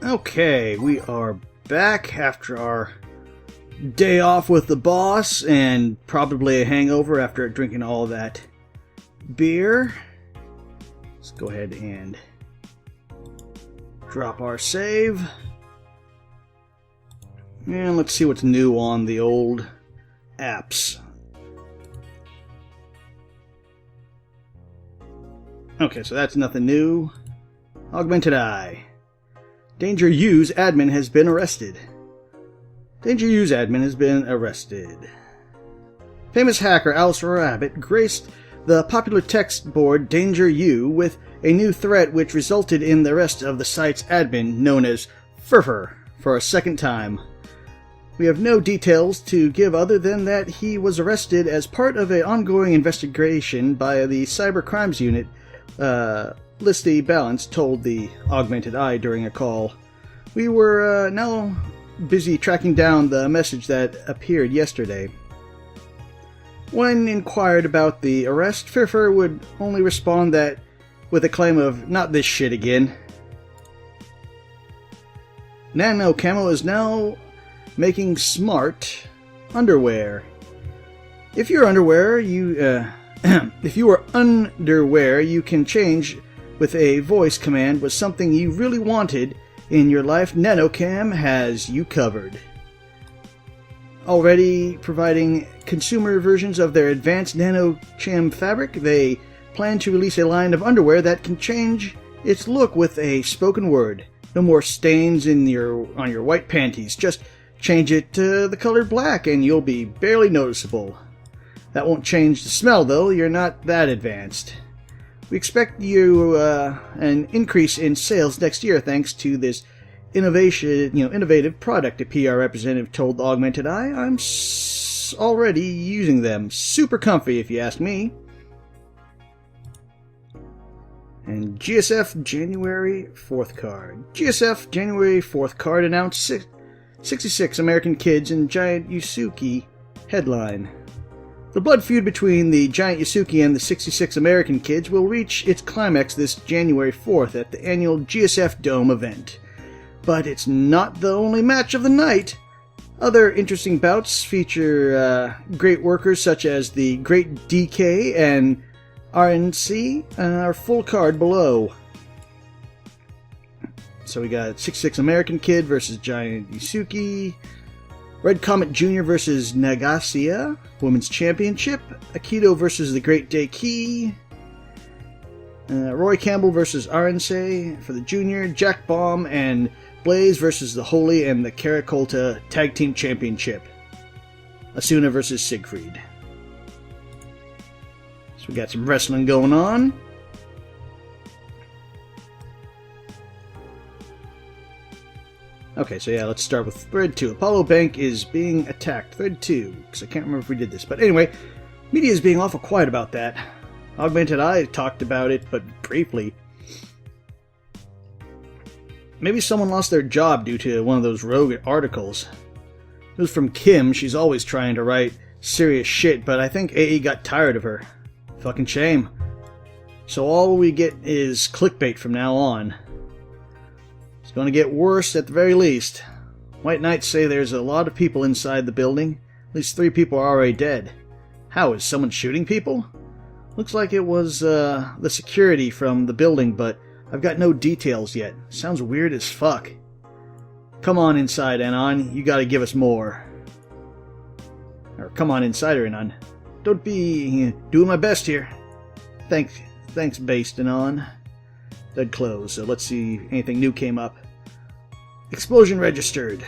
Okay, we are back after our day off with the boss and probably a hangover after drinking all that beer. Let's go ahead and drop our save. And let's see what's new on the old apps. Okay, so that's nothing new. Augmented Eye. Danger U's admin has been arrested. Danger U's admin has been arrested. Famous hacker Alice Rabbit graced the popular text board Danger U with a new threat which resulted in the arrest of the site's admin, known as Furfur, for a second time. We have no details to give other than that he was arrested as part of an ongoing investigation by the Cyber Crimes Unit. Listy Balance told the Augmented Eye during a call. We were now busy tracking down the message that appeared yesterday. When inquired about the arrest, Furfur would only respond that with a claim of "not this shit again." Nano Camo is now making smart underwear. If you're underwear, if you are underwear, you can change with a voice command with something you really wanted in your life. NanoCam has you covered. Already providing consumer versions of their advanced NanoCam fabric, they plan to release a line of underwear that can change its look with a spoken word. No more stains on your white panties. Just change it to the color black and you'll be barely noticeable. That won't change the smell though, you're not that advanced. We expect you an increase in sales next year thanks to this innovative product, a PR representative told the Augmented Eye. I'm already using them. Super comfy if you ask me. And GSF January 4th card. GSF January 4th card announced 66 American kids in Giant Yusuke headline. The blood feud between the Giant Yusuke and the 66 American kids will reach its climax this January 4th at the annual GSF Dome event. But it's not the only match of the night. Other interesting bouts feature great workers such as the Great DK and RNC and our full card below. So we got 66 American Kid versus Giant Yusuke. Red Comet Jr. versus Nagasia, Women's Championship. Aikido versus the Great Deki. Roy Campbell versus RNC for the Junior. Jack Bomb and Blaze versus the Holy and the Caracolta Tag Team Championship. Asuna versus Siegfried. So we got some wrestling going on. Okay, so yeah, let's start with Thread 2. Apollo Bank is being attacked. Thread 2, because I can't remember if we did this. But anyway, media is being awful quiet about that. Augmented Eye talked about it, but briefly. Maybe someone lost their job due to one of those rogue articles. It was from Kim. She's always trying to write serious shit, but I think AE got tired of her. Fucking shame. So all we get is clickbait from now on. It's going to get worse at the very least. White Knights say there's a lot of people inside the building. At least 3 people are already dead. How, is someone shooting people? Looks like it was the security from the building, but I've got no details yet. Sounds weird as fuck. Come on inside, Anon. You gotta give us more. Or come on inside, Anon. Don't be doing my best here. Thanks, based Anon. Dead close, so let's see if anything new came up. Explosion registered.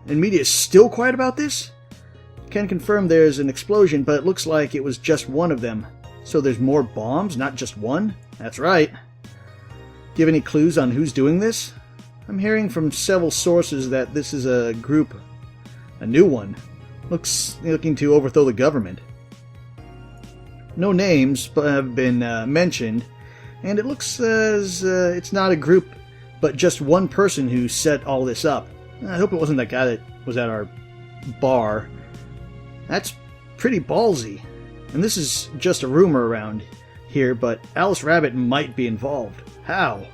And media is still quiet about this? Can confirm there's an explosion, but it looks like it was just one of them. So there's more bombs, not just one? That's right. Do you have any clues on who's doing this? I'm hearing from several sources that this is a group, a new one, looking to overthrow the government. No names have been mentioned, and it looks as it's not a group, but just one person who set all this up. I hope it wasn't that guy that was at our bar. That's pretty ballsy. And this is just a rumor around here, but Alice Rabbit might be involved. How?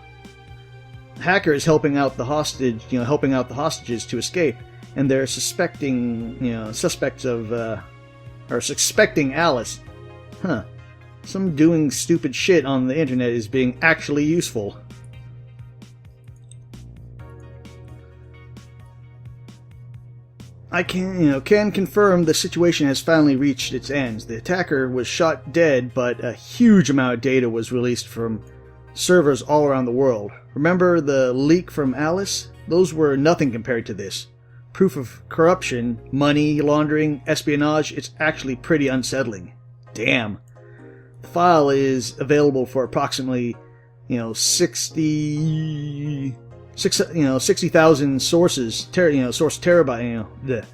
hacker is helping out the hostage, helping out the hostages to escape, and they're suspecting, suspecting Alice. Huh. Some doing stupid shit on the internet is being actually useful. I can confirm the situation has finally reached its ends. The attacker was shot dead, but a huge amount of data was released from servers all around the world. Remember the leak from Alice? Those were nothing compared to this. Proof of corruption, money laundering, espionage, it's actually pretty unsettling. Damn. The file is available for approximately, 60,000 sources,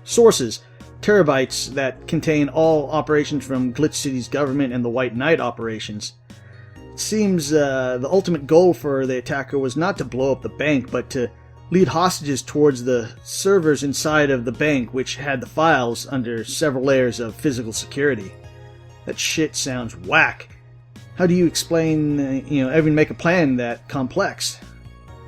sources, terabytes that contain all operations from Glitch City's government and the White Knight operations. It seems the ultimate goal for the attacker was not to blow up the bank, but to lead hostages towards the servers inside of the bank, which had the files under several layers of physical security. That shit sounds whack. How do you explain, even make a plan that complex?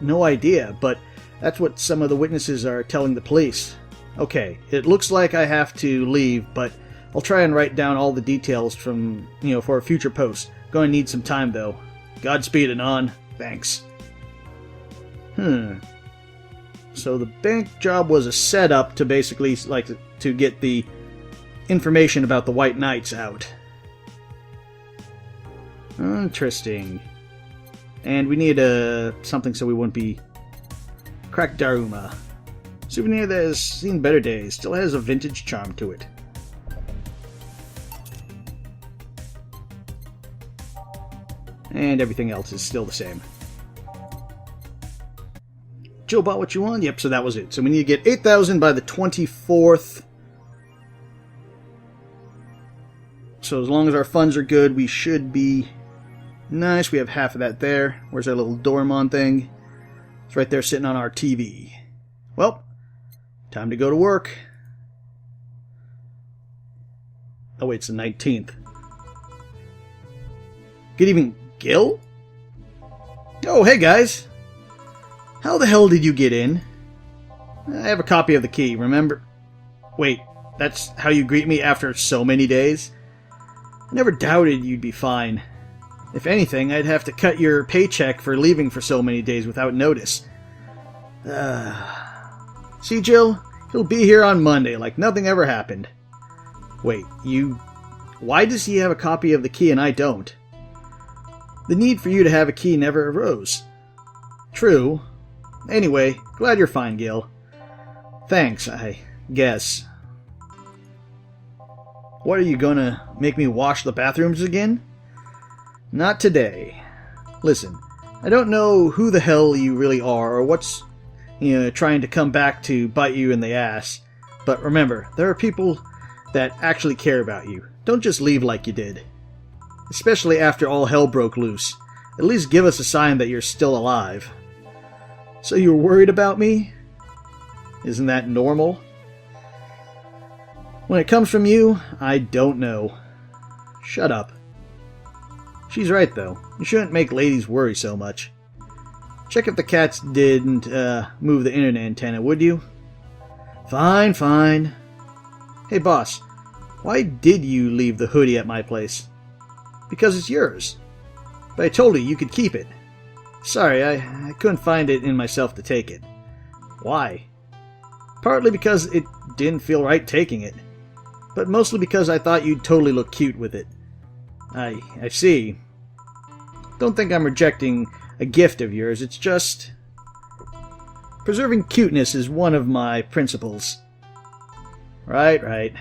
No idea, but that's what some of the witnesses are telling the police. Okay, it looks like I have to leave, but I'll try and write down all the details from, for a future post. Going to need some time, though. Godspeed, Anon. Thanks. So the bank job was a setup to basically, to get the information about the White Knights out. Interesting. And we need something so we wouldn't be... Cracked Daruma. Souvenir that has seen better days. Still has a vintage charm to it. And everything else is still the same. Joe bought what you want? Yep, so that was it. So we need to get 8,000 by the 24th. So as long as our funds are good, we should be... Nice, we have half of that there. Where's our little Doraemon thing? It's right there sitting on our TV. Well, time to go to work. Oh wait, it's the 19th. Good evening, Gil? Oh, hey guys. How the hell did you get in? I have a copy of the key, remember? Wait, that's how you greet me after so many days? I never doubted you'd be fine. If anything, I'd have to cut your paycheck for leaving for so many days without notice. See, Jill? He'll be here on Monday like nothing ever happened. Wait, why does he have a copy of the key and I don't? The need for you to have a key never arose. True. Anyway, glad you're fine, Gil. Thanks, I guess. What, are you gonna make me wash the bathrooms again? Not today. Listen, I don't know who the hell you really are or what's, trying to come back to bite you in the ass. But remember, there are people that actually care about you. Don't just leave like you did. Especially after all hell broke loose. At least give us a sign that you're still alive. So you're worried about me? Isn't that normal? When it comes from you, I don't know. Shut up. She's right, though. You shouldn't make ladies worry so much. Check if the cats didn't move the internet antenna, would you? Fine, fine. Hey, boss. Why did you leave the hoodie at my place? Because it's yours. But I told you could keep it. Sorry, I couldn't find it in myself to take it. Why? Partly because it didn't feel right taking it. But mostly because I thought you'd totally look cute with it. I see. Don't think I'm rejecting a gift of yours, it's just... Preserving cuteness is one of my principles. Right.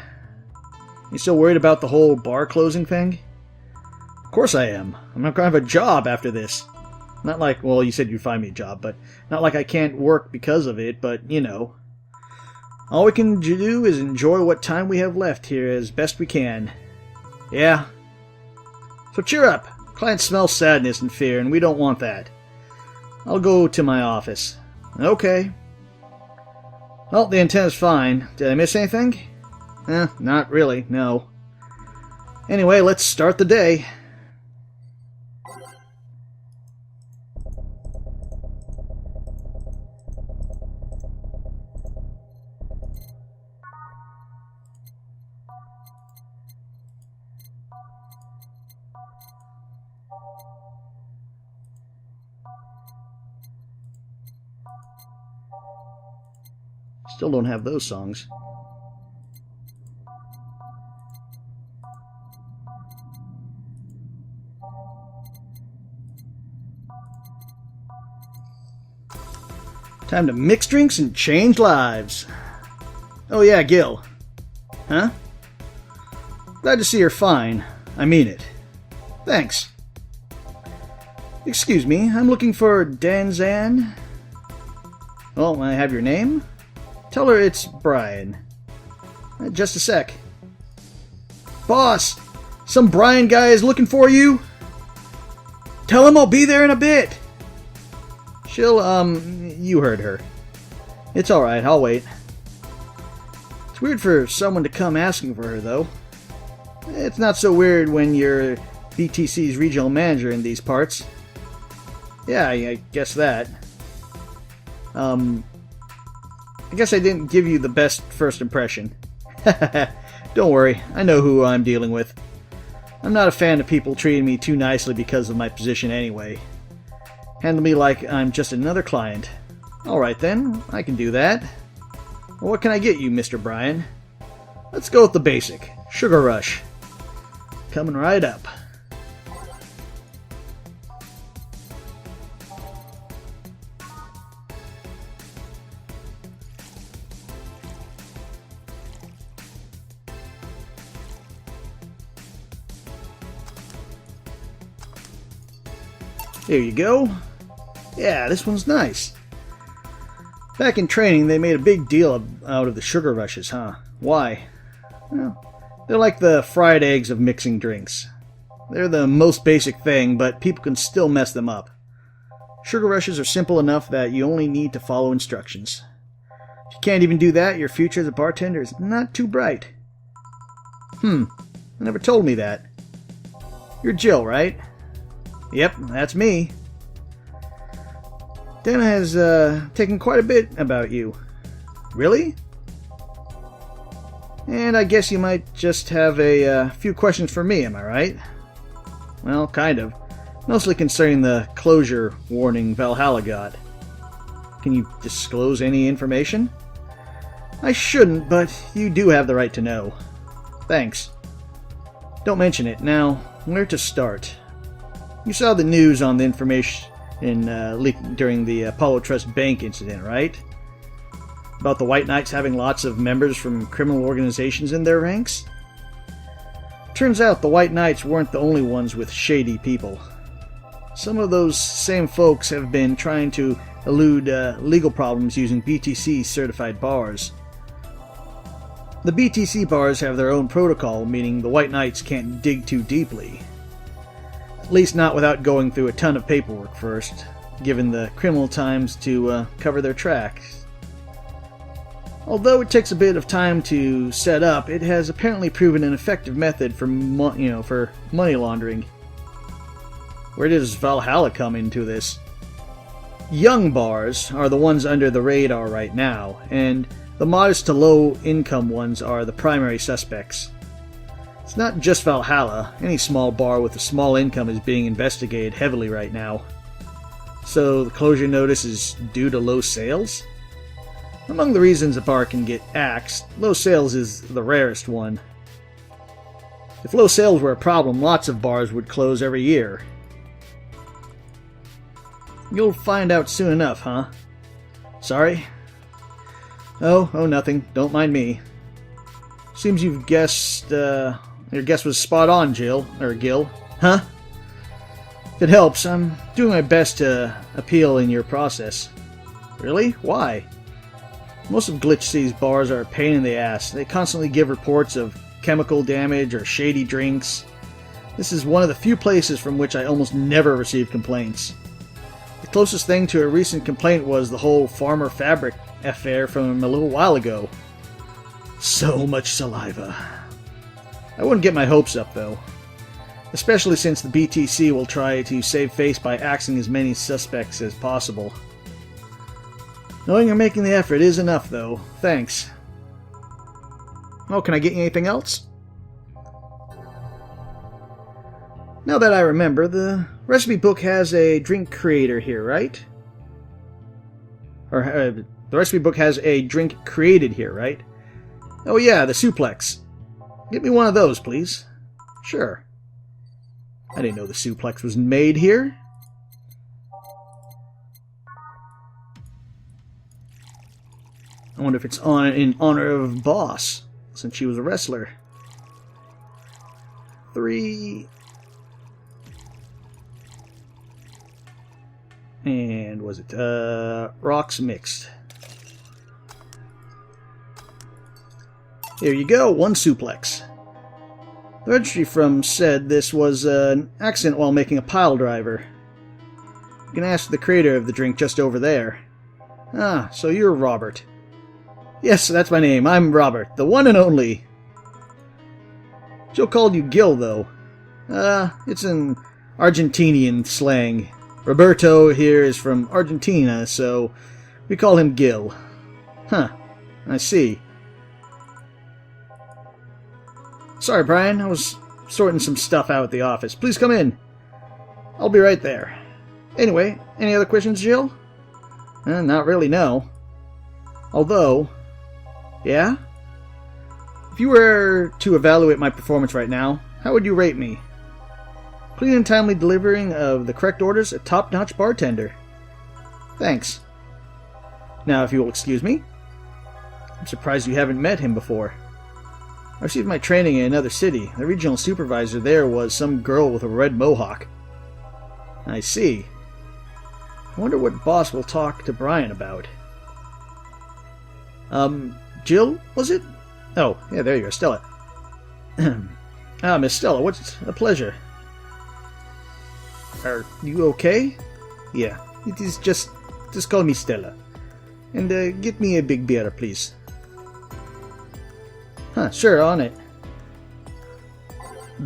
You still worried about the whole bar closing thing? Of course I am. I'm not going to have a job after this. Not like, well, you said you'd find me a job, but not like I can't work because of it, but, All we can do is enjoy what time we have left here as best we can. Yeah. So cheer up. Clients smell sadness and fear, and we don't want that. I'll go to my office. Okay. Well, the antenna's fine. Did I miss anything? Not really, no. Anyway, let's start the day. Still don't have those songs. Time to mix drinks and change lives. Oh yeah, Gil. Huh? Glad to see you're fine. I mean it. Thanks. Excuse me, I'm looking for Danzan. Oh, I have your name? Tell her it's Brian. Just a sec. Boss! Some Brian guy is looking for you? Tell him I'll be there in a bit! You heard her. It's alright, I'll wait. It's weird for someone to come asking for her, though. It's not so weird when you're BTC's regional manager in these parts. Yeah, I guess that. I guess I didn't give you the best first impression. Don't worry, I know who I'm dealing with. I'm not a fan of people treating me too nicely because of my position anyway. Handle me like I'm just another client. Alright then, I can do that. Well, what can I get you, Mr. Brian? Let's go with the basic. Sugar Rush. Coming right up. There you go. Yeah, this one's nice. Back in training, they made a big deal out of the sugar rushes, huh? Why? Well, they're like the fried eggs of mixing drinks. They're the most basic thing, but people can still mess them up. Sugar rushes are simple enough that you only need to follow instructions. If you can't even do that, your future as a bartender is not too bright. You never told me that. You're Jill, right? Yep, that's me. Dana has taken quite a bit about you. Really? And I guess you might just have a few questions for me, am I right? Well, kind of. Mostly concerning the closure warning Valhalla got. Can you disclose any information? I shouldn't, but you do have the right to know. Thanks. Don't mention it. Now, where to start? You saw the news on the information leaked during the Apollo Trust Bank incident, right? About the White Knights having lots of members from criminal organizations in their ranks? Turns out the White Knights weren't the only ones with shady people. Some of those same folks have been trying to elude legal problems using BTC certified bars. The BTC bars have their own protocol, meaning the White Knights can't dig too deeply. At least not without going through a ton of paperwork first, given the criminal times to cover their tracks. Although it takes a bit of time to set up, it has apparently proven an effective method for money laundering. Where does Valhalla come into this? Young bars are the ones under the radar right now, and the modest to low income ones are the primary suspects. It's not just Valhalla. Any small bar with a small income is being investigated heavily right now. So the closure notice is due to low sales? Among the reasons a bar can get axed, low sales is the rarest one. If low sales were a problem, lots of bars would close every year. You'll find out soon enough, huh? Sorry? Oh, nothing. Don't mind me. Seems you've guessed, your guess was spot on, Gil. Huh? If it helps, I'm doing my best to appeal in your process. Really? Why? Most of Glitch C's bars are a pain in the ass. They constantly give reports of chemical damage or shady drinks. This is one of the few places from which I almost never receive complaints. The closest thing to a recent complaint was the whole Farmer Fabric affair from a little while ago. So much saliva. I wouldn't get my hopes up, though. Especially since the BTC will try to save face by axing as many suspects as possible. Knowing you're making the effort is enough, though. Thanks. Oh, can I get you anything else? Now that I remember, the recipe book has a drink creator here, right? Or the recipe book has a drink created here, right? Oh yeah, the suplex. Get me one of those, please. Sure. I didn't know the suplex was made here. I wonder if it's in honor of Boss, since she was a wrestler. 3. And was it rocks mixed? Here you go, 1 suplex. The registry from said this was an accident while making a pile driver. You can ask the creator of the drink just over there. Ah, so you're Robert. Yes, that's my name. I'm Robert, the one and only. Jill called you Gil, though. It's an Argentinian slang. Roberto here is from Argentina, so we call him Gil. Huh, I see. Sorry, Brian, I was sorting some stuff out at the office. Please come in. I'll be right there. Anyway, any other questions, Jill? Not really, no. Although... Yeah? If you were to evaluate my performance right now, how would you rate me? Clean and timely delivering of the correct orders, a top-notch bartender. Thanks. Now, if you will excuse me. I'm surprised you haven't met him before. I received my training in another city. The regional supervisor there was some girl with a red mohawk. I see. I wonder what Boss will talk to Brian about. Jill, was it? Oh, yeah, there you are, Stella. Miss Stella, what's a pleasure. Are you okay? Yeah, it is just call me Stella. And, get me a big beer, please. Huh, sure, on it.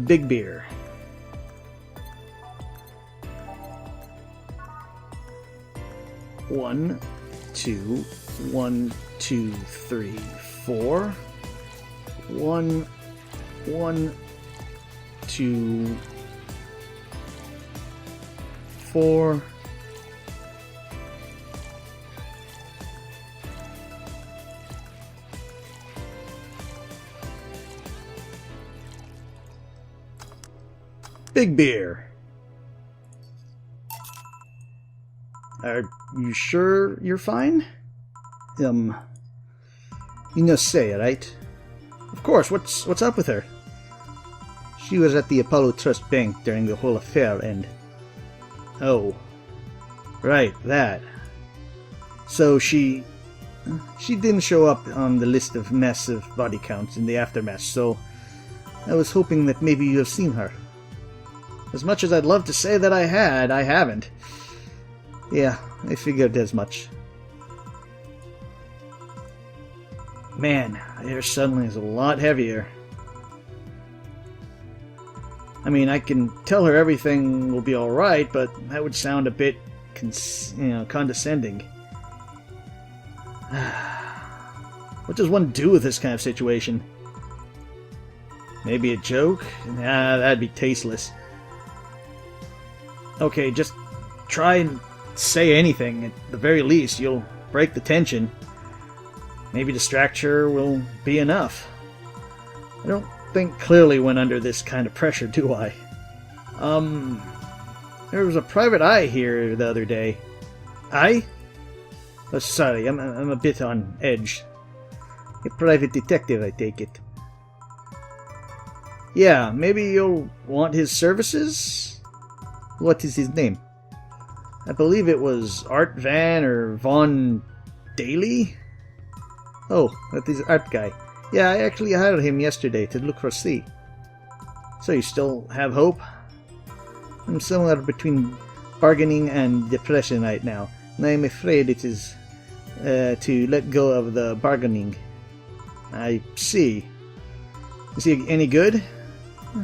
Big beer. One, two, 1, 2, 3, 4. 1, 1, 2, 4. Big beer. Are you sure you're fine? You know say, right? Of course, what's up with her? She was at the Apollo Trust Bank during the whole affair and... Oh. Right, that. So she didn't show up on the list of massive body counts in the aftermath, so I was hoping that maybe you have seen her. As much as I'd love to say that I had, I haven't. Yeah, I figured as much. Man, the air suddenly is a lot heavier. I mean, I can tell her everything will be alright, but that would sound a bit, condescending. What does one do with this kind of situation? Maybe a joke? Nah, that'd be tasteless. Okay, just try and say anything. At the very least, you'll break the tension. Maybe distract her will be enough. I don't think clearly when under this kind of pressure, do I? There was a private eye here the other day. Eye? Oh, sorry, I'm a bit on edge. A private detective, I take it. Yeah, maybe you'll want his services? What is his name? I believe it was Art Van or Von Daly? Oh, that is Art guy. Yeah, I actually hired him yesterday to look for C. So you still have hope? I'm somewhere between bargaining and depression right now, and I'm afraid it is to let go of the bargaining. I see. Is he any good?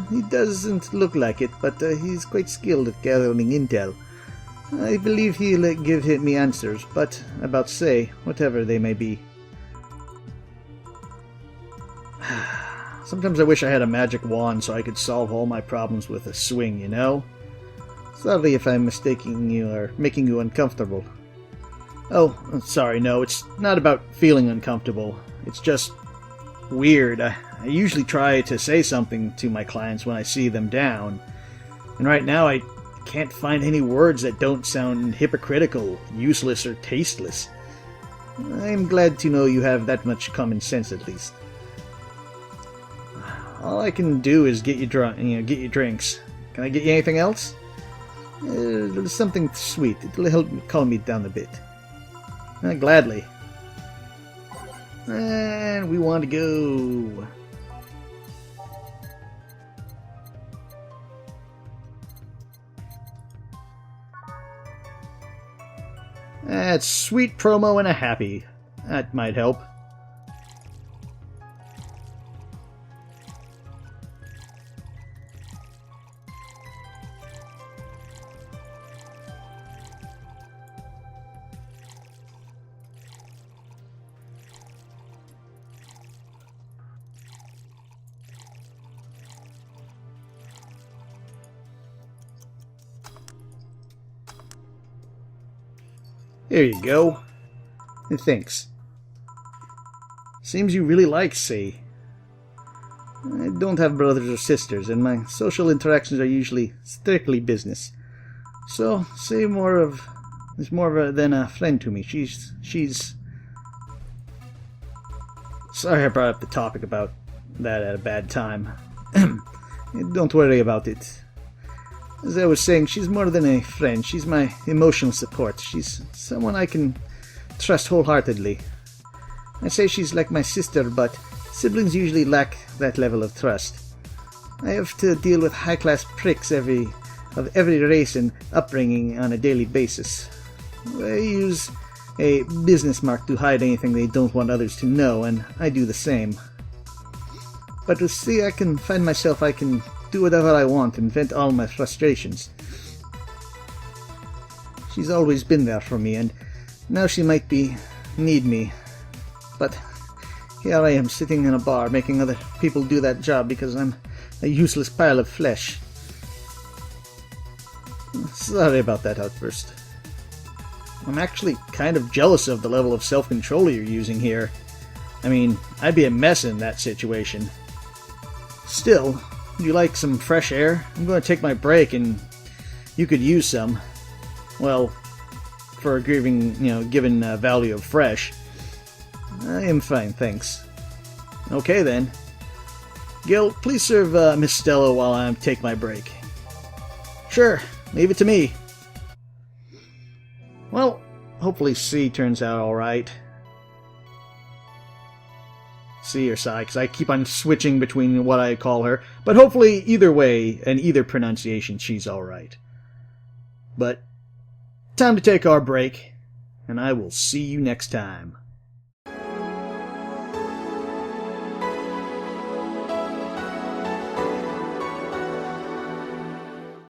He doesn't look like it, but he's quite skilled at gathering intel. I believe he'll give me answers, but about say, whatever they may be. Sometimes I wish I had a magic wand so I could solve all my problems with a swing, you know? Sorry if I'm mistaking you or making you uncomfortable. Oh, sorry, no, it's not about feeling uncomfortable. It's just weird. I usually try to say something to my clients when I see them down, and right now I can't find any words that don't sound hypocritical, useless, or tasteless. I'm glad to know you have that much common sense, at least. All I can do is get you get you drinks. Can I get you anything else? Something sweet. It'll help me calm me down a bit. Gladly. And we want to go. That's sweet promo and a happy. That might help. There you go. Thanks. Seems you really like C. I don't have brothers or sisters, and my social interactions are usually strictly business. So, C is more of than a friend to me. She's... Sorry I brought up the topic about that at a bad time. Don't worry about it. As I was saying, she's more than a friend. She's my emotional support. She's someone I can trust wholeheartedly. I say she's like my sister, but siblings usually lack that level of trust. I have to deal with high-class pricks of every race and upbringing on a daily basis. They use a business mark to hide anything they don't want others to know, and I do the same. But to see I can find myself, I can do whatever I want and vent all my frustrations. She's always been there for me, and now she might need me. But here I am sitting in a bar making other people do that job because I'm a useless pile of flesh. Sorry about that outburst. I'm actually kind of jealous of the level of self-control you're using here. I mean, I'd be a mess in that situation. Still, would you like some fresh air? I'm going to take my break and you could use some. Well, for a given value of fresh. I am fine, thanks. Okay then. Gil, please serve Miss Stella while I take my break. Sure, leave it to me. Well, hopefully C turns out alright. C or Psy, because I keep on switching between what I call her. But hopefully, either way, and either pronunciation, she's alright. But, time to take our break, and I will see you next time.